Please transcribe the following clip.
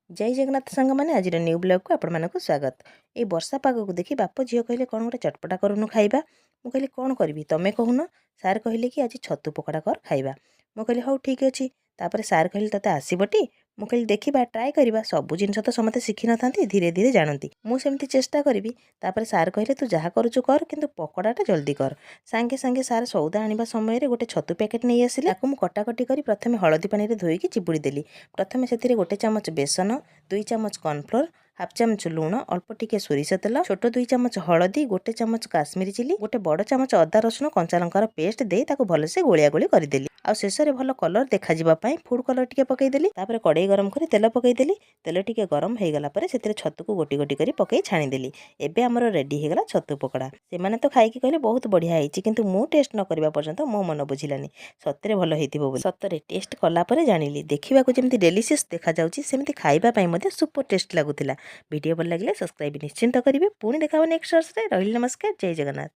जय जगन्नाथ सांग मैंने आज न्यू ब्लॉग को आपण मानक स्वागत। ये वर्षा पाग को देखी बाप झील कहले कौन गोटे चटपटा करूनु खाइबा। मु कहली कौन करी तुम कहून। सार कहले कि आज छतु पकड़ा कर खाइबा। मु कहली हौ ठीक अच्छे। तापर सार कहले तते आसबटी। मु कहली देखा ट्राए करवा सब जिन तो समस्ते शिखी न था धीरे धीरे जानती मुझे चेष्टा करी। तापर सार कहले तू जहाँ करुचु कर किंतु पकड़ाटा जल्दी कर। सांगे सांगे सार सौदा आनिबा समय रे गोटे छतु पैकेट नहीं आसिले। ताकू मु कटाकटी करी प्रथमे हलदी पानी रे धोईकी चिपुड़ी देली। प्रथमे से गोटे चामच बेसन 2 चामच कॉर्नफ्लोर हाफ चामच लुण अल्प टिके सोरिष तेल छोट 2 चामच हलदी गोटे चामच काश्मीरी चिली गोटे बड़ चामच अदा रसुण कंचा लंकार पेस्ट दे ताको भलसे गोलिया गोली करदेली। आ शेष में भल कलर देखा फुड कलर टिके पकईदेली। तापर कड़ई गरम कर तेल पकईदेली। तेल टिके गरम हो गला से छतु को गोटी गोटी कर पकई छाणीदेली। एबे आमर रेडी हो गला छतु पकड़ा। से तो खाई कहले बहुत बढ़िया होती किंतु मु टेस्ट न करबा पर्यंत मो मन बुझिलानी सतरे भल होइतिबो बोली। सतरे टेस्ट कला परे जानिली देखिबा को जेमती डेलीशियस देखा जाउची सेमती खाइबा पई मध्ये सुपर टेस्ट लागुतिला। वीडियो भल लागिले सब्सक्राइब निश्चिंत करिवे। पुणी देखाबो नेक्स्ट वर्ष रे। रहिल नमस्कार। जय जगन्नाथ।